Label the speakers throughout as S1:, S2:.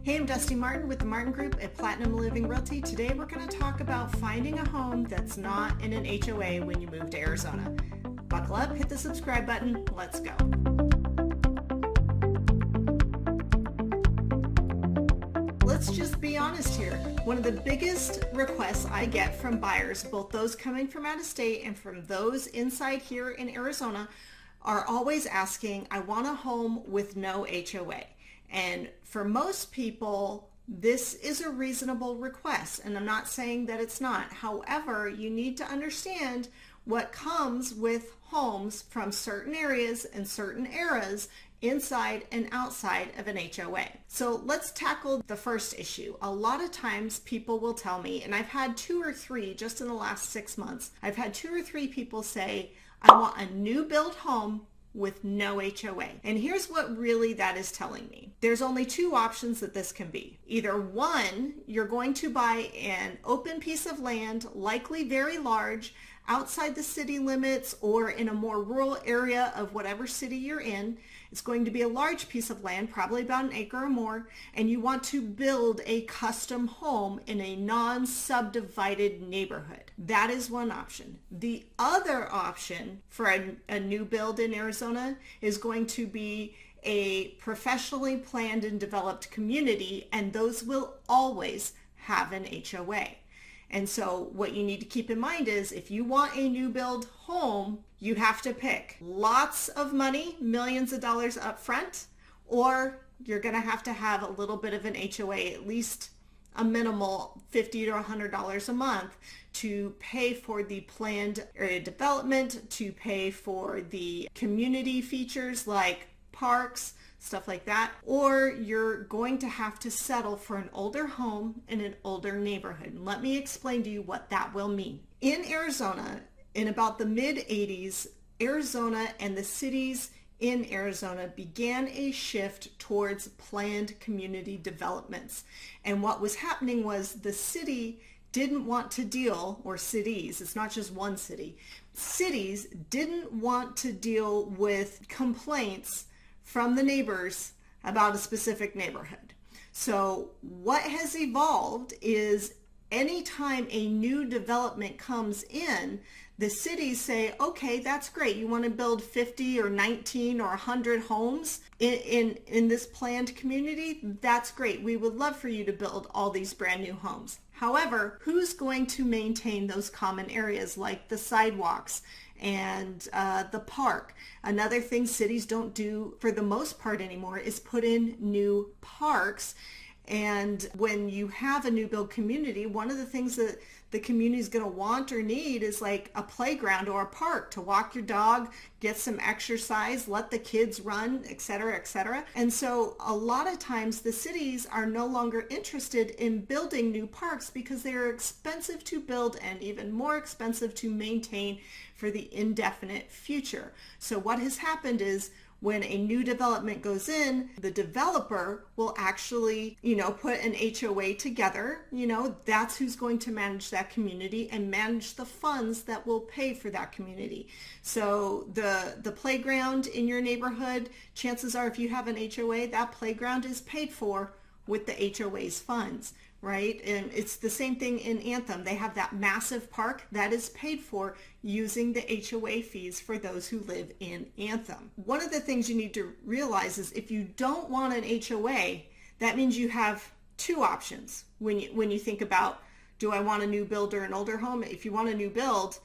S1: Hey, I'm Dusti Martin with the Martin Group at Platinum Living Realty. Today we're going to talk about finding a home that's not in an HOA when you move to Arizona. Buckle up, hit the subscribe button, let's go. Let's just be honest here. One of the biggest requests I get from buyers, both those coming from out of state and from those inside here in Arizona, are always asking, I want a home with no HOA. And for most people, this is a reasonable request, and I'm not saying that it's not. However, you need to understand what comes with homes from certain areas and certain eras inside and outside of an HOA. So let's tackle the first issue. A lot of times people will tell me, and I've had 2 or 3 just in the last 6 months, I've had 2 or 3 people say, I want a new build home with no HOA. And here's what really that is telling me. There's only 2 options that this can be. Either one, you're going to buy an open piece of land, likely very large, outside the city limits or in a more rural area of whatever city you're in. It's going to be a large piece of land, probably about 1 acre or more, and you want to build a custom home in a non-subdivided neighborhood. That is one option. The other option for a new build in Arizona is going to be a professionally planned and developed community, and those will always have an HOA. And so what you need to keep in mind is if you want a new build home, you have to pick lots of money, millions of dollars up front, or you're going to have a little bit of an HOA, at least a minimal $50 to $100 a month to pay for the planned area development, to pay for the community features like parks, stuff like that, or you're going to have to settle for an older home in an older neighborhood. Let me explain to you what that will mean. In Arizona, in about the mid-80s, Arizona and the cities in Arizona began a shift towards planned community developments. And what was happening was the city didn't want to deal, or cities, it's not just one city, cities didn't want to deal with complaints from the neighbors about a specific neighborhood. So what has evolved is anytime a new development comes in, the cities say, okay, that's great. You want to build 50 or 19 or 100 homes in this planned community? That's great. We would love for you to build all these brand new homes. However, who's going to maintain those common areas like the sidewalks and the park? Another thing cities don't do for the most part anymore is put in new parks. And when you have a new build community, one of the things that the community is going to want or need is like a playground or a park to walk your dog, get some exercise, let the kids run, etc., etc. And so a lot of times the cities are no longer interested in building new parks because they are expensive to build and even more expensive to maintain for the indefinite future. So what has happened is when a new development goes in, the developer will actually, put an HOA together. That's who's going to manage that community and manage the funds that will pay for that community. So the playground in your neighborhood, chances are if you have an HOA, that playground is paid for with the HOA's funds, right? And it's the same thing in Anthem. They have that massive park that is paid for using the HOA fees for those who live in Anthem. One of the things you need to realize is if you don't want an HOA, that means you have 2 options when you think about, do I want a new build or an older home? If you want a new build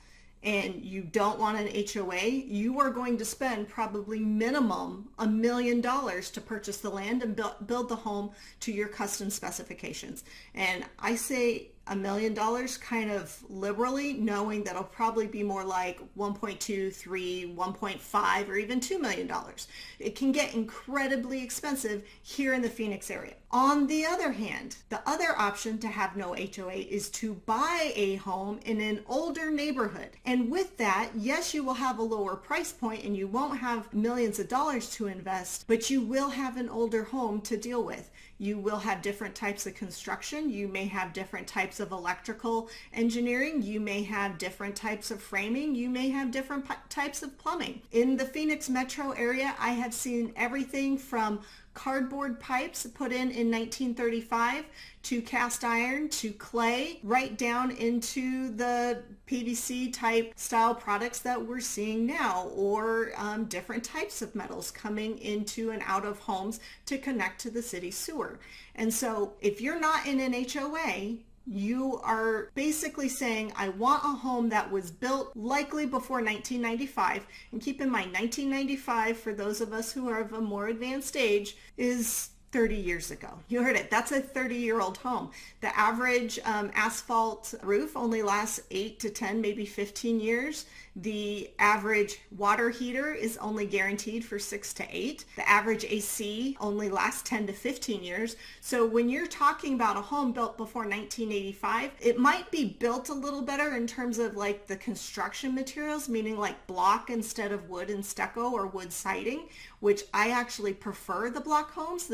S1: and you don't want an HOA, you are going to spend probably minimum $1 million to purchase the land and build the home to your custom specifications. And I say $1 million kind of liberally, knowing that it'll probably be more like 1.2, 3, 1.5, or even $2 million. It can get incredibly expensive here in the Phoenix area. On the other hand, the other option to have no HOA is to buy a home in an older neighborhood. And with that, yes, you will have a lower price point and you won't have millions of dollars to invest, but you will have an older home to deal with. You will have different types of construction. You may have different types of electrical engineering. You may have different types of framing. You may have different types of plumbing. In the Phoenix metro area, I have seen everything from cardboard pipes put in 1935 to cast iron to clay, right down into the PVC type style products that we're seeing now, or different types of metals coming into and out of homes to connect to the city sewer. And so if you're not in an HOA, you are basically saying, I want a home that was built likely before 1995. And keep in mind, 1995, for those of us who are of a more advanced age, is 30 years ago. You heard it. That's a 30-year-old home. The average asphalt roof only lasts 8 to 10, maybe 15 years. The average water heater is only guaranteed for 6 to 8. The average AC only lasts 10 to 15 years. So when you're talking about a home built before 1985, it might be built a little better in terms of like the construction materials, meaning like block instead of wood and stucco or wood siding, which I actually prefer the block homes.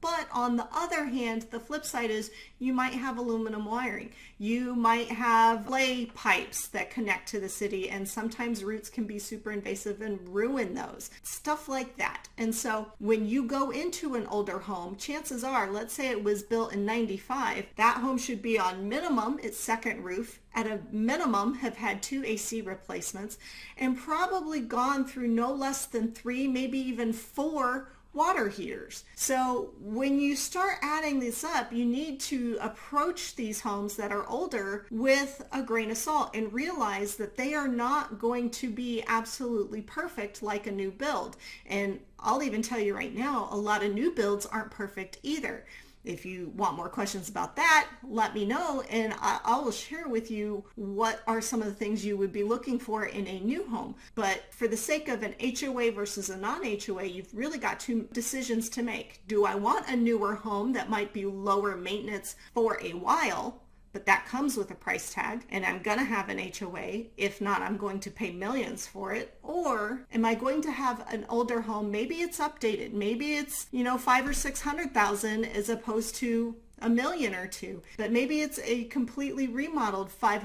S1: But on the other hand, the flip side is you might have aluminum wiring. You might have lay pipes that connect to the city, and sometimes roots can be super invasive and ruin those. Stuff like that. And so when you go into an older home, chances are, let's say it was built in 95, that home should be on minimum its second roof, at a minimum have had 2 AC replacements, and probably gone through no less than 3, maybe even 4 water heaters. So when you start adding this up, you need to approach these homes that are older with a grain of salt and realize that they are not going to be absolutely perfect like a new build. And I'll even tell you right now, a lot of new builds aren't perfect either. If you want more questions about that, let me know, and I will share with you what are some of the things you would be looking for in a new home. But for the sake of an HOA versus a non-HOA, you've really got 2 decisions to make. Do I want a newer home that might be lower maintenance for a while, but that comes with a price tag, and I'm going to have an HOA. If not, I'm going to pay millions for it. Or am I going to have an older home? Maybe it's updated. Maybe it's, $500,000 or $600,000 as opposed to $1 million or $2 million. But maybe it's a completely remodeled $500,000,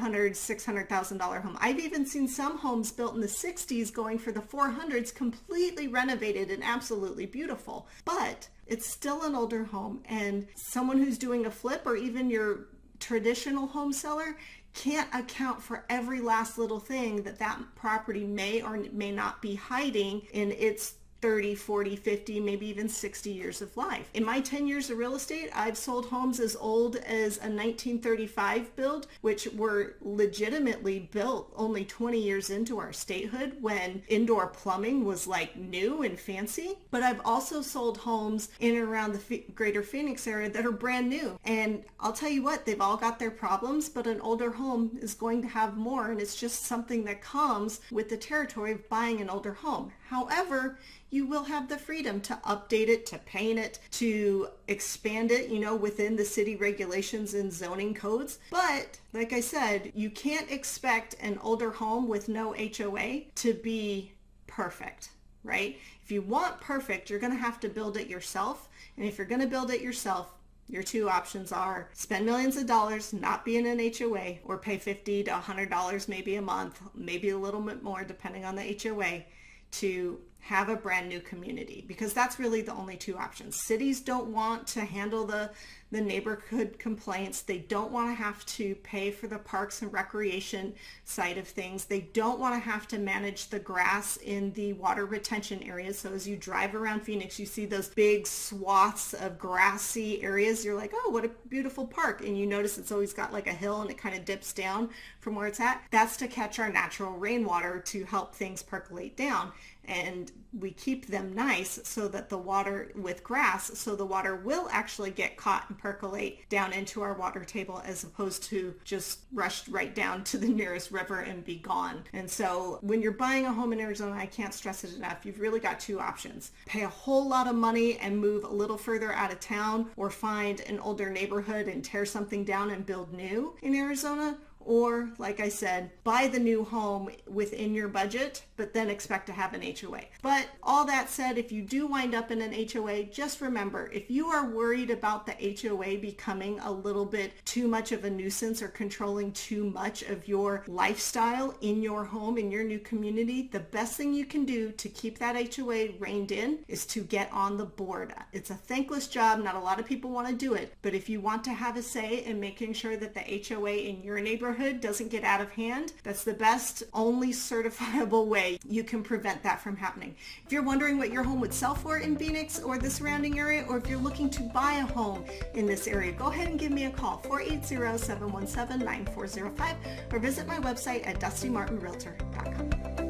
S1: $600,000 home. I've even seen some homes built in the 60s going for the 400s, completely renovated and absolutely beautiful. But it's still an older home, and someone who's doing a flip, or even your traditional home seller, can't account for every last little thing that property may or may not be hiding in its 30, 40, 50, maybe even 60 years of life. In my 10 years of real estate, I've sold homes as old as a 1935 build, which were legitimately built only 20 years into our statehood when indoor plumbing was like new and fancy. But I've also sold homes in and around the greater Phoenix area that are brand new. And I'll tell you what, they've all got their problems, but an older home is going to have more, and it's just something that comes with the territory of buying an older home. However, you will have the freedom to update it, to paint it, to expand it, within the city regulations and zoning codes. But like I said, you can't expect an older home with no HOA to be perfect, right? If you want perfect, you're going to have to build it yourself. And if you're going to build it yourself, your 2 options are spend millions of dollars, not be in an HOA, or pay $50 to $100 maybe a month, maybe a little bit more depending on the HOA, to have a brand new community, because that's really the only 2 options. Cities don't want to handle the neighborhood complaints. They don't want to have to pay for the parks and recreation side of things. They don't want to have to manage the grass in the water retention areas. So as you drive around Phoenix, you see those big swaths of grassy areas. You're like, oh, what a beautiful park. And you notice it's always got like a hill and it kind of dips down from where it's at. That's to catch our natural rainwater to help things percolate down. And we keep them nice so that the water with grass, so the water will actually get caught and percolate down into our water table, as opposed to just rushed right down to the nearest river and be gone. And so when you're buying a home in Arizona, I can't stress it enough, you've really got 2 options. Pay a whole lot of money and move a little further out of town, or find an older neighborhood and tear something down and build new in Arizona. or like I said, buy the new home within your budget, but then expect to have an HOA. But all that said, if you do wind up in an HOA, just remember, if you are worried about the HOA becoming a little bit too much of a nuisance or controlling too much of your lifestyle in your home, in your new community, the best thing you can do to keep that HOA reined in is to get on the board. It's a thankless job. Not a lot of people want to do it, but if you want to have a say in making sure that the HOA in your neighborhood doesn't get out of hand, that's the best, only certifiable way you can prevent that from happening. If you're wondering what your home would sell for in Phoenix or the surrounding area, or if you're looking to buy a home in this area, go ahead and give me a call, 480-717-9405, or visit my website at dustimartinrealtor.com.